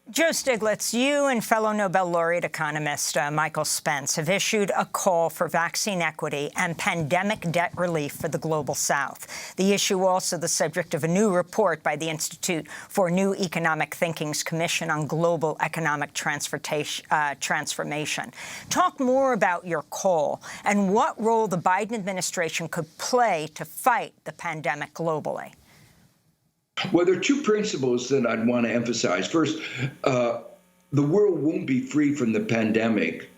Joe Stiglitz, you and fellow Nobel laureate economist Michael Spence have issued a call for vaccine equity and pandemic debt relief for the Global South. The issue also the subject of a new report by the Institute for New Economic Thinking's Commission on Global Economic Transformation. Talk more about your call and what role the Biden administration could play to fight the pandemic globally. Well, there are two principles that I'd want to emphasize. First, the world won't be free from the pandemic.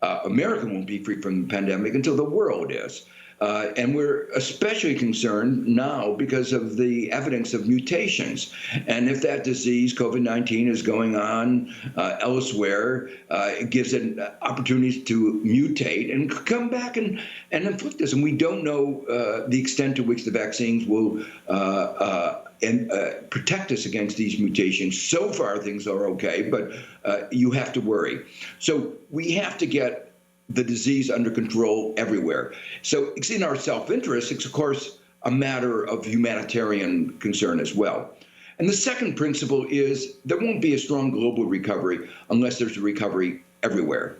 America won't be free from the pandemic until the world is. And we're especially concerned now because of the evidence of mutations. And if that disease, COVID-19, is going on elsewhere, it gives it opportunities to mutate and come back and inflict us. And we don't know the extent to which the vaccines will protect us against these mutations. So far, things are okay, but you have to worry. So we have to get the disease under control everywhere. So it's in our self-interest. It's, of course, a matter of humanitarian concern as well. And the second principle is there won't be a strong global recovery unless there's a recovery everywhere.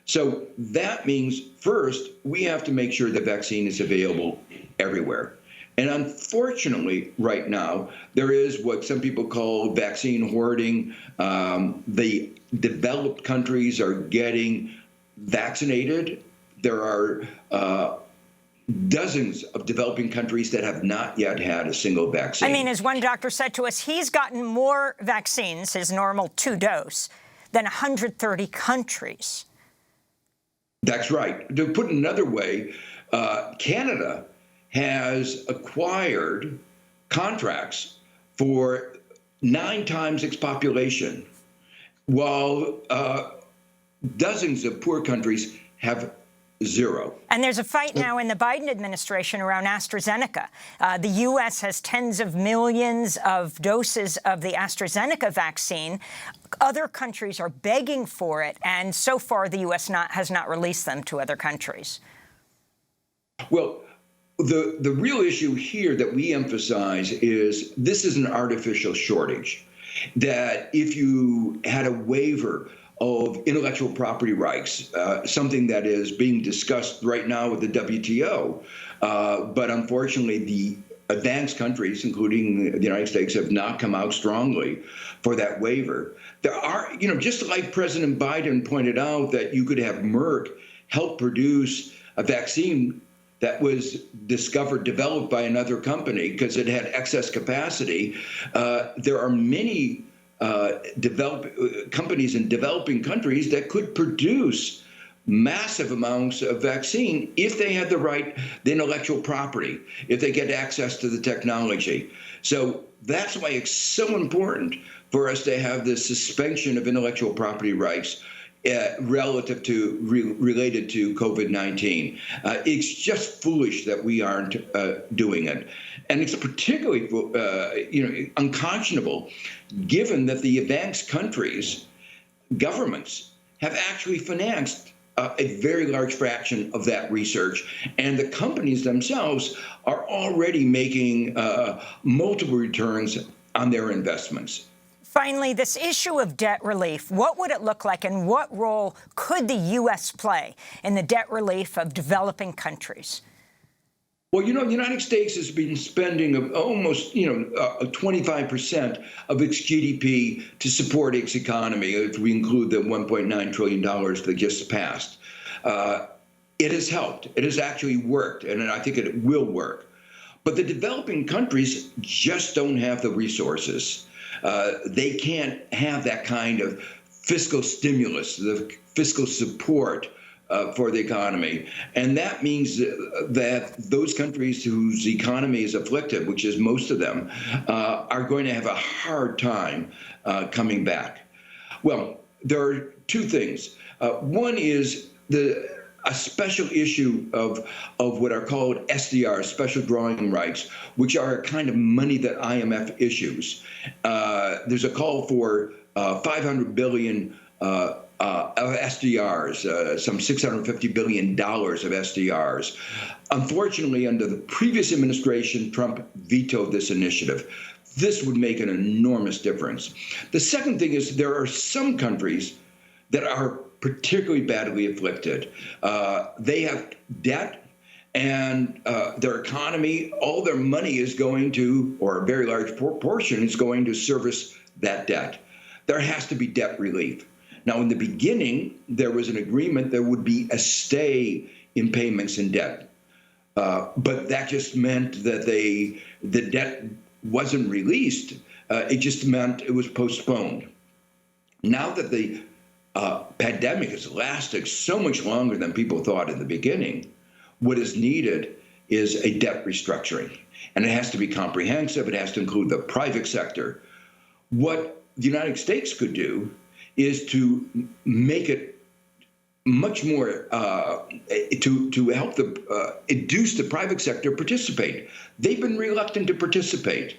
So that means, first, we have to make sure the vaccine is available everywhere. And unfortunately, right now, there is what some people call vaccine hoarding. The developed countries are getting vaccinated. There are dozens of developing countries that have not yet had a single vaccine. I mean, as one doctor said to us, he's gotten more vaccines, his normal 2-dose, than 130 countries. That's right. To put it another way, Canada has acquired contracts for 9 times its population, while dozens of poor countries have 0. And there's a fight now in the Biden administration around AstraZeneca. The U.S. has tens of millions of doses of the AstraZeneca vaccine. Other countries are begging for it, and so far the U.S. has not released them to other countries. Well, the real issue here that we emphasize is this is an artificial shortage, that if you had a waiver of intellectual property rights, something that is being discussed right now with the WTO, but unfortunately the advanced countries, including the United States, have not come out strongly for that waiver. There are, just like President Biden pointed out, that you could have Merck help produce a vaccine that was developed by another company because it had excess capacity. There are many companies in developing countries that could produce massive amounts of vaccine if they had the intellectual property, if they get access to the technology. So that's why it's so important for us to have this suspension of intellectual property rights related to COVID-19. It's just foolish that we aren't doing it. And it's particularly unconscionable given that the advanced countries' governments have actually financed a very large fraction of that research. And the companies themselves are already making multiple returns on their investments. Finally, this issue of debt relief, what would it look like and what role could the U.S. play in the debt relief of developing countries? Well, the United States has been spending almost, 25% of its GDP to support its economy, if we include the $1.9 trillion that just passed. It has helped. It has actually worked, and I think it will work. But the developing countries just don't have the resources. They can't have that kind of fiscal stimulus, the fiscal support for the economy. And that means that those countries whose economy is afflicted, which is most of them, are going to have a hard time coming back. Well, there are two things. One is a special issue of what are called SDRs, special drawing rights, which are a kind of money that IMF issues. There's a call for 500 billion of SDRs, some $650 billion of SDRs. Unfortunately, under the previous administration, Trump vetoed this initiative. This would make an enormous difference. The second thing is there are some countries that are particularly badly afflicted. They have debt, and their economy, all their money is going to, or a very large proportion is going to service that debt. There has to be debt relief. Now, in the beginning, there was an agreement there would be a stay in payments and debt. But that just meant that the debt wasn't released. It just meant it was postponed. Now that the pandemic has lasted so much longer than people thought in the beginning, what is needed is a debt restructuring. And it has to be comprehensive. It has to include the private sector. What the United States could do is to make it much more to help induce the private sector to participate. They've been reluctant to participate.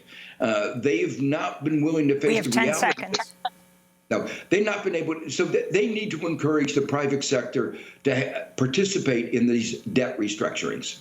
They've not been willing to face the reality. We have 10 seconds. No, they've not been able to, so they need to encourage the private sector to participate in these debt restructurings.